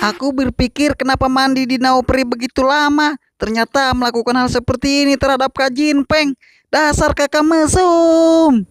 Aku berpikir kenapa mandi di Danau Peri begitu lama. Ternyata melakukan hal seperti ini terhadap Kak Jinpeng. Dasar kakak mesum.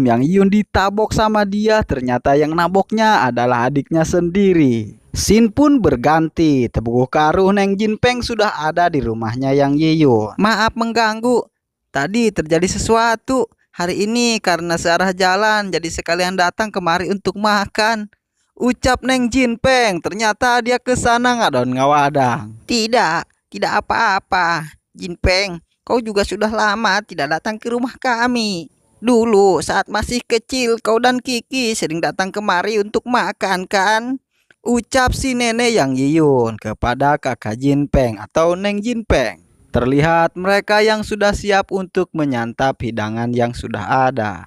Yang Yun ditabok sama dia, ternyata yang naboknya adalah adiknya sendiri. Scene pun berganti. Tebuh karuh Neng Jinpeng sudah ada di rumahnya Yang Yiyun. Maaf mengganggu. Tadi terjadi sesuatu. Hari ini karena searah jalan, jadi sekalian datang kemari untuk makan. Ucap Neng Jinpeng, ternyata dia ke sana ngadon ngawadang. Tidak apa-apa. Jinpeng, kau juga sudah lama tidak datang ke rumah kami. Dulu saat masih kecil kau dan Kiki sering datang kemari untuk makan kan? Ucap si nenek Yang Yiyun kepada kakak Jinpeng atau Neng Jinpeng. Terlihat mereka yang sudah siap untuk menyantap hidangan yang sudah ada.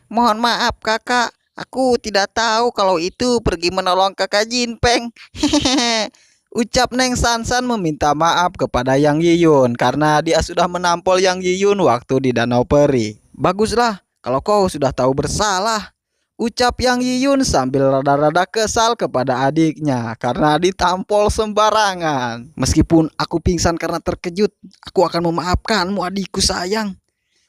Mohon maaf kakak. Aku tidak tahu kalau itu pergi menolong kakak Jinpeng. Hehehe. Ucap Neng Sansan meminta maaf kepada Yang Yiyun karena dia sudah menampol Yang Yiyun waktu di Danau Peri. Baguslah kalau kau sudah tahu bersalah. Ucap Yang Yiyun sambil rada-rada kesal kepada adiknya karena ditampol sembarangan. Meskipun aku pingsan karena terkejut, aku akan memaafkanmu adikku sayang.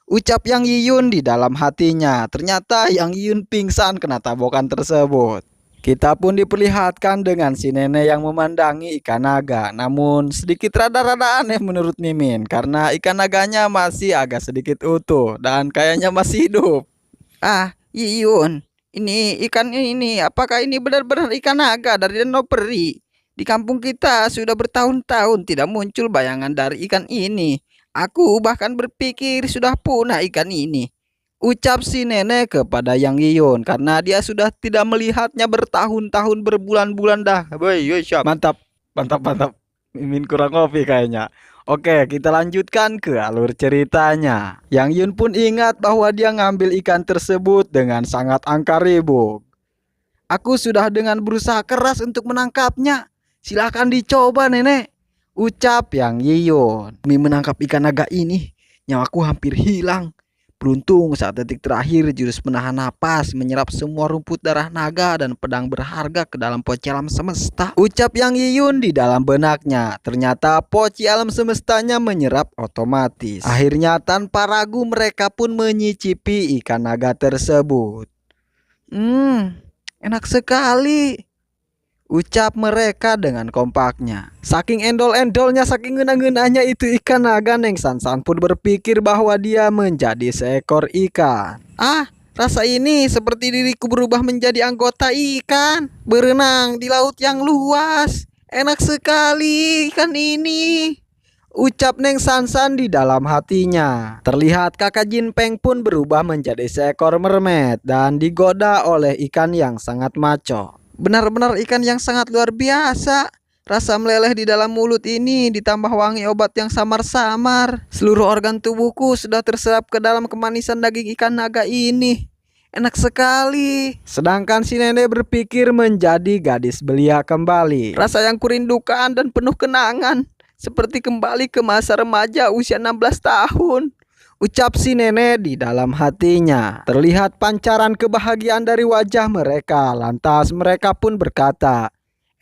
Ucap Yang Yiyun di dalam hatinya. Ternyata Yang Yiyun pingsan kena tabokan tersebut. Kita pun diperlihatkan dengan si nenek yang memandangi ikan naga. Namun sedikit rada-rada aneh menurut Mimin karena ikan naganya masih agak sedikit utuh dan kayaknya masih hidup. Yiyun, ini ikan ini apakah ini benar-benar ikan naga dari Danau Peri? Di kampung kita sudah bertahun-tahun tidak muncul bayangan dari ikan ini. Aku bahkan berpikir sudah punah ikan ini. Ucap si nenek kepada Yang Yiyun karena dia sudah tidak melihatnya bertahun-tahun berbulan-bulan dah. Mantap, mantap, mantap. Mimin kurang kopi kayaknya. Oke, kita lanjutkan ke alur ceritanya. Yang Yun pun ingat bahwa dia ngambil ikan tersebut dengan sangat angka ribut. Aku sudah dengan berusaha keras untuk menangkapnya. Silahkan dicoba nenek. Ucap Yang Yiyun. Demi menangkap ikan naga ini, nyawaku hampir hilang. Beruntung saat detik terakhir jurus menahan napas menyerap semua rumput darah naga dan pedang berharga ke dalam poci alam semesta. Ucap Yang Yiyun di dalam benaknya. Ternyata poci alam semestanya menyerap otomatis. Akhirnya tanpa ragu mereka pun menyicipi ikan naga tersebut. Enak sekali. Ucap mereka dengan kompaknya. Saking endol-endolnya, saking ngena-ngenanya itu ikan naga, Neng Sansan pun berpikir bahwa dia menjadi seekor ikan. Rasa ini seperti diriku berubah menjadi anggota ikan. Berenang di laut yang luas. Enak sekali ikan ini. Ucap Neng Sansan di dalam hatinya. Terlihat kakak Jinpeng pun berubah menjadi seekor mermaid dan digoda oleh ikan yang sangat maco. Benar-benar ikan yang sangat luar biasa. Rasa meleleh di dalam mulut ini ditambah wangi obat yang samar-samar. Seluruh organ tubuhku sudah terserap ke dalam kemanisan daging ikan naga ini. Enak sekali. Sedangkan si nenek berpikir menjadi gadis belia kembali. Rasa yang kurindukan dan penuh kenangan. Seperti kembali ke masa remaja usia 16 tahun. Ucap si nenek di dalam hatinya. Terlihat pancaran kebahagiaan dari wajah mereka. Lantas mereka pun berkata,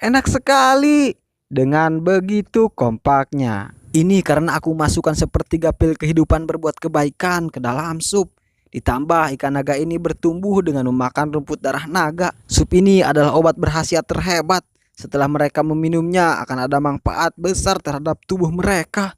enak sekali. Dengan begitu kompaknya. Ini karena aku masukkan sepertiga pil kehidupan berbuat kebaikan ke dalam sup. Ditambah ikan naga ini bertumbuh dengan memakan rumput darah naga. Sup ini adalah obat berkhasiat terhebat. Setelah mereka meminumnya akan ada manfaat besar terhadap tubuh mereka.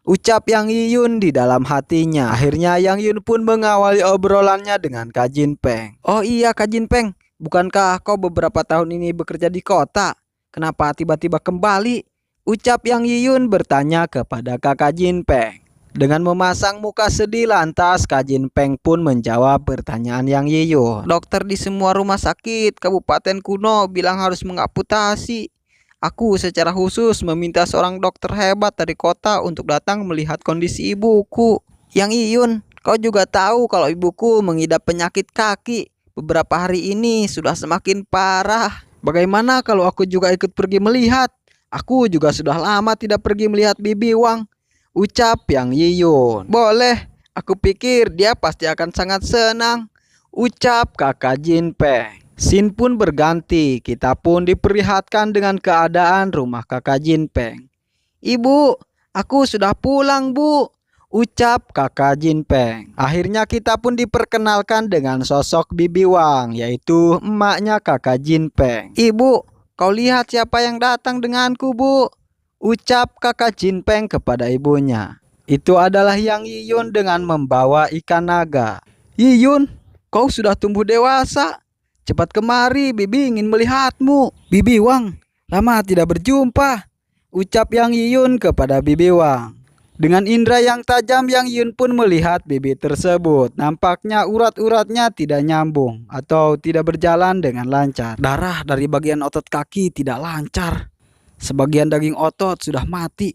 Ucap Yang Yiyun di dalam hatinya. Akhirnya Yang Yun pun mengawali obrolannya dengan Kak Jinpeng. Oh iya Kak Jinpeng, bukankah kau beberapa tahun ini bekerja di kota? Kenapa tiba-tiba kembali? Ucap Yang Yiyun bertanya kepada Kakak Jinpeng. Dengan memasang muka sedih lantas Kak Jinpeng pun menjawab pertanyaan Yang Yiyun. Dokter di semua rumah sakit Kabupaten kuno bilang harus mengamputasi. Aku secara khusus meminta seorang dokter hebat dari kota untuk datang melihat kondisi ibuku. Yang Yiyun, kau juga tahu kalau ibuku mengidap penyakit kaki. Beberapa hari ini sudah semakin parah. Bagaimana kalau aku juga ikut pergi melihat? Aku juga sudah lama tidak pergi melihat Bibi Wang. Ucap Yang Yiyun. Boleh, aku pikir dia pasti akan sangat senang. Ucap Kakak Jinpeng. Scene pun berganti, kita pun diperlihatkan dengan keadaan rumah kakak Jinpeng. "Ibu, aku sudah pulang, Bu," ucap kakak Jinpeng. Akhirnya kita pun diperkenalkan dengan sosok Bibi Wang, yaitu emaknya kakak Jinpeng. "Ibu, kau lihat siapa yang datang denganku, Bu," ucap kakak Jinpeng kepada ibunya. Itu adalah Yang Yiyun dengan membawa ikan naga. "Yiyun, kau sudah tumbuh dewasa. Cepat kemari, Bibi ingin melihatmu." "Bibi Wang, lama tidak berjumpa," ucap Yang Yiyun kepada Bibi Wang. Dengan indera yang tajam, Yang Yiyun pun melihat bibi tersebut. Nampaknya urat-uratnya tidak nyambung atau tidak berjalan dengan lancar. Darah dari bagian otot kaki tidak lancar. Sebagian daging otot sudah mati.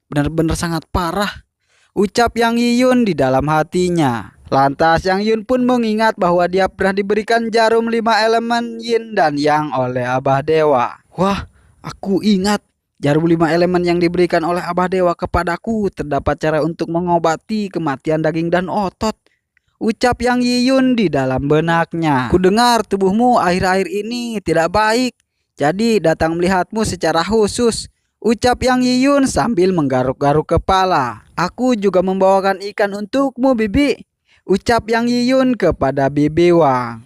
Benar-benar sangat parah, ucap Yang Yiyun di dalam hatinya. Lantas Yang Yun pun mengingat bahwa dia pernah diberikan jarum 5 elemen yin dan yang oleh Abah Dewa. "Wah, aku ingat. Jarum 5 elemen yang diberikan oleh Abah Dewa kepadaku terdapat cara untuk mengobati kematian daging dan otot," ucap Yang Yiyun di dalam benaknya. "Kudengar tubuhmu akhir-akhir ini tidak baik, jadi datang melihatmu secara khusus," ucap Yang Yiyun sambil menggaruk-garuk kepala. "Aku juga membawakan ikan untukmu, Bibi," ucap Yang Yiyun kepada Bibi Wang.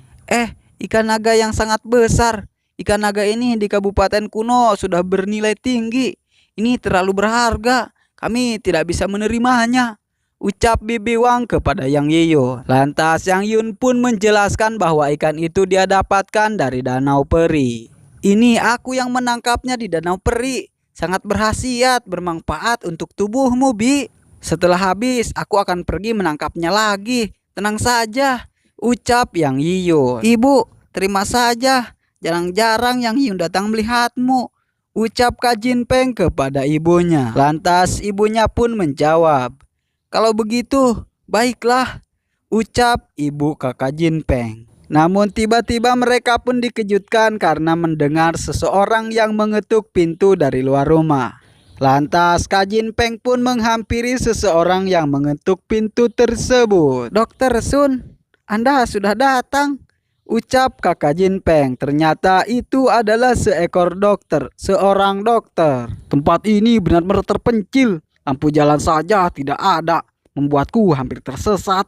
Ikan naga yang sangat besar. Ikan naga ini di Kabupaten kuno sudah bernilai tinggi. Ini terlalu berharga. Kami tidak bisa menerimanya," ucap Bibi Wang kepada Yang Yiyun. Lantas Yang Yun pun menjelaskan bahwa ikan itu dia dapatkan dari Danau Peri. "Ini aku yang menangkapnya di Danau Peri. Sangat berkhasiat, bermanfaat untuk tubuhmu, Bi. Setelah habis, aku akan pergi menangkapnya lagi. Tenang saja," ucap Yang Yiyun. "Ibu, terima saja. Jarang-jarang Yang Yiyun datang melihatmu," ucap Kak Jinpeng kepada ibunya. Lantas ibunya pun menjawab, "Kalau begitu, baiklah," ucap ibu kakak Jinpeng. Namun tiba-tiba mereka pun dikejutkan karena mendengar seseorang yang mengetuk pintu dari luar rumah. Lantas Kak Jinpeng pun menghampiri seseorang yang mengetuk pintu tersebut. "Dokter Sun, Anda sudah datang," ucap kakak Jinpeng. Ternyata itu adalah seorang dokter. "Tempat ini benar-benar terpencil. Lampu jalan saja tidak ada. Membuatku hampir tersesat.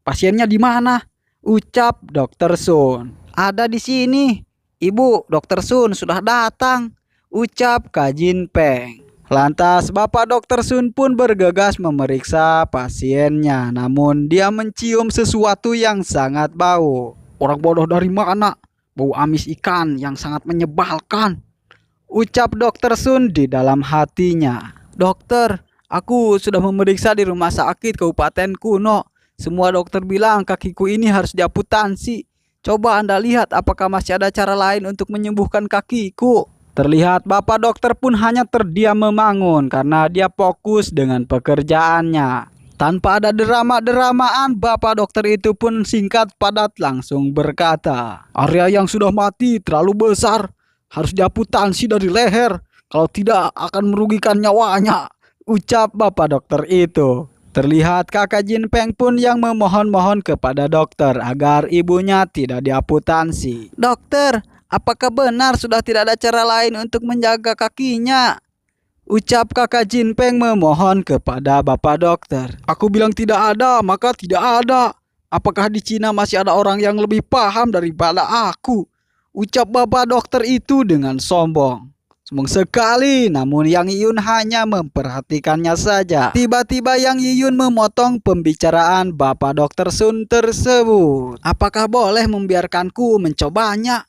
Pasiennya di mana?" ucap Dokter Sun. "Ada di sini. Ibu, Dokter Sun sudah datang," ucap Kak Jinpeng. Lantas Bapak Dokter Sun pun bergegas memeriksa pasiennya. Namun dia mencium sesuatu yang sangat bau. "Orang bodoh dari mana? Bau amis ikan yang sangat menyebalkan," ucap Dokter Sun di dalam hatinya. "Dokter, aku sudah memeriksa di rumah sakit Kabupaten kuno. Semua dokter bilang kakiku ini harus diamputasi. Coba Anda lihat apakah masih ada cara lain untuk menyembuhkan kakiku." Terlihat Bapak Dokter pun hanya terdiam memangun karena dia fokus dengan pekerjaannya. Tanpa ada drama-dramaan, Bapak Dokter itu pun singkat padat langsung berkata, "Area yang sudah mati terlalu besar. Harus diamputasi dari leher. Kalau tidak akan merugikan nyawanya," ucap Bapak Dokter itu. Terlihat kakak Jinpeng pun yang memohon-mohon kepada dokter agar ibunya tidak diamputasi. "Dokter, apakah benar sudah tidak ada cara lain untuk menjaga kakinya?" ucap kakak Jinpeng memohon kepada Bapak Dokter. "Aku bilang tidak ada, maka tidak ada. Apakah di Cina masih ada orang yang lebih paham daripada aku?" ucap Bapak Dokter itu dengan sombong. Sombong sekali, namun Yang Yiyun hanya memperhatikannya saja. Tiba-tiba Yang Yiyun memotong pembicaraan Bapak Dokter Sun tersebut. "Apakah boleh membiarkanku mencobanya?"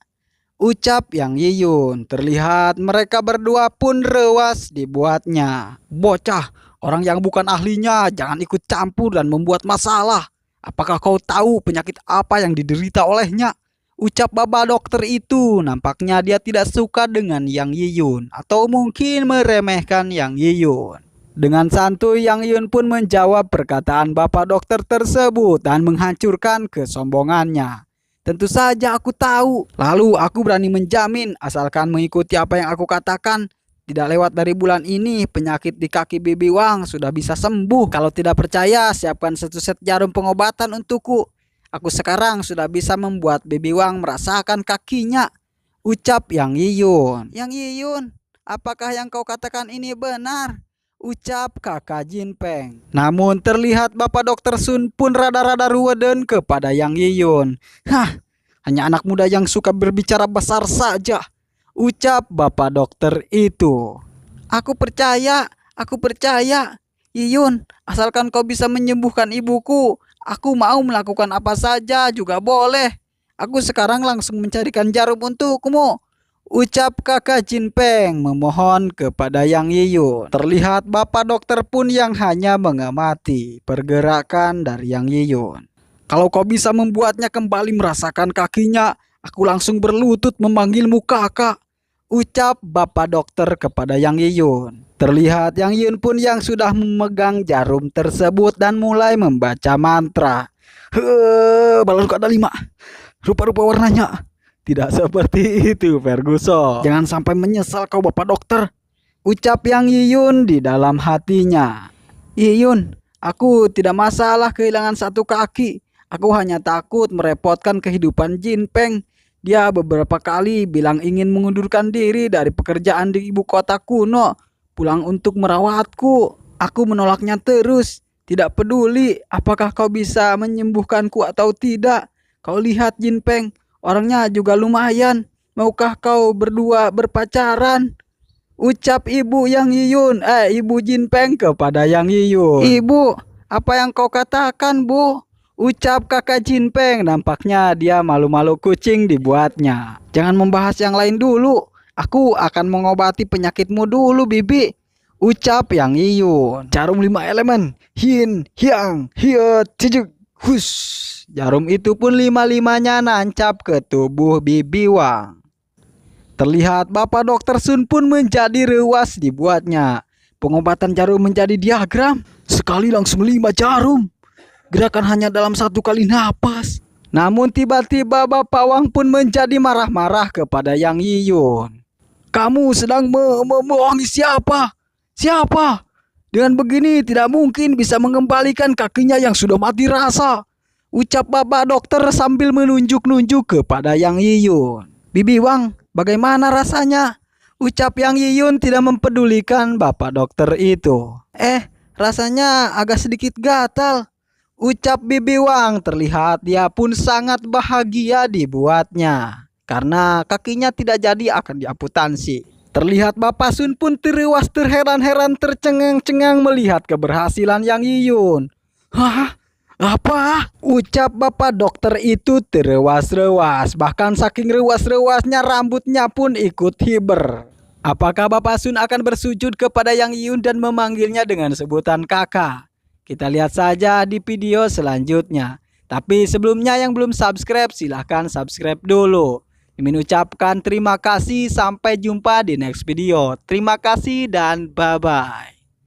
ucap Yang Yiyun. Terlihat mereka berdua pun rewas dibuatnya. "Bocah, orang yang bukan ahlinya jangan ikut campur dan membuat masalah. Apakah kau tahu penyakit apa yang diderita olehnya?" ucap Bapak Dokter itu. Nampaknya dia tidak suka dengan Yang Yiyun atau mungkin meremehkan Yang Yiyun. Dengan santuy Yang Yiyun pun menjawab perkataan Bapak Dokter tersebut dan menghancurkan kesombongannya. "Tentu saja aku tahu. Lalu aku berani menjamin asalkan mengikuti apa yang aku katakan. Tidak lewat dari bulan ini penyakit di kaki Bibi Wang sudah bisa sembuh. Kalau tidak percaya, siapkan satu set jarum pengobatan untukku. Aku sekarang sudah bisa membuat Bibi Wang merasakan kakinya. Ucap Yang Yiyun. Yang Yiyun, apakah yang kau katakan ini benar? Ucap kakak Jinpeng. Namun terlihat Bapak Dokter Sun pun rada-rada ruweden kepada Yang Yiyun. Hah, hanya anak muda yang suka berbicara besar saja. Ucap Bapak Dokter itu. Aku percaya. Yiyun, asalkan kau bisa menyembuhkan ibuku, aku mau melakukan apa saja juga boleh. Aku sekarang langsung mencarikan jarum untukmu. Ucap kakak Jinpeng memohon kepada Yang Yiyun. Terlihat Bapak Dokter pun yang hanya mengamati pergerakan dari Yang Yiyun. Kalau kau bisa membuatnya kembali merasakan kakinya, aku langsung berlutut memanggilmu kakak. Ucap Bapak Dokter kepada Yang Yiyun. Terlihat Yang Yiyun pun yang sudah memegang jarum tersebut dan mulai membaca mantra. Balonku ada 5. Rupa-rupa warnanya. Tidak seperti itu, Ferguson. Jangan sampai menyesal kau, Bapak Dokter. Ucap Yang Yiyun di dalam hatinya. Yiyun, aku tidak masalah kehilangan satu kaki. Aku hanya takut merepotkan kehidupan Jinpeng. Dia beberapa kali bilang ingin mengundurkan diri dari pekerjaan di ibu kota kuno, pulang untuk merawatku. Aku menolaknya terus. Tidak peduli apakah kau bisa menyembuhkanku atau tidak. Kau lihat Jinpeng, orangnya juga lumayan. Maukah kau berdua berpacaran? Ucap Ibu Yang Yiyun, Ibu Jinpeng kepada Yang Yiyun. Ibu, apa yang kau katakan, Bu? Ucap kakak Jinpeng, nampaknya dia malu-malu kucing dibuatnya. Jangan membahas yang lain dulu. Aku akan mengobati penyakitmu dulu, Bibi. Ucap Yang Yiyun. Jarum 5 elemen. Yin, Hyang, Hiot, Cijuk, Hus. Jarum itu pun 5-5-nya nancap ke tubuh Bibi Wang. Terlihat Bapak Dokter Sun pun menjadi rewas dibuatnya. Pengobatan jarum menjadi diagram. Sekali langsung 5 jarum. Gerakan hanya dalam 1 kali napas. Namun tiba-tiba Bapak Wang pun menjadi marah-marah kepada Yang Yiyun. Kamu sedang membohongi siapa? Siapa? Dengan begini tidak mungkin bisa mengembalikan kakinya yang sudah mati rasa. Ucap Bapak Dokter sambil menunjuk-nunjuk kepada Yang Yiyun. Bibi Wang, bagaimana rasanya? Ucap Yang Yiyun tidak mempedulikan Bapak Dokter itu. Rasanya agak sedikit gatal. Ucap Bibi Wang. Terlihat dia pun sangat bahagia dibuatnya. Karena kakinya tidak jadi akan diamputansi. Terlihat Bapak Sun pun terewas terheran-heran tercengang-cengang melihat keberhasilan Yang Yiyun. Hah? Apa? Ucap Bapak Dokter itu terewas-rewas. Bahkan saking rewas-rewasnya rambutnya pun ikut hiber. Apakah Bapak Sun akan bersujud kepada Yang Yiyun dan memanggilnya dengan sebutan kakak? Kita lihat saja di video selanjutnya. Tapi sebelumnya yang belum subscribe silahkan subscribe dulu. Mimin ucapkan terima kasih, sampai jumpa di next video. Terima kasih dan bye-bye.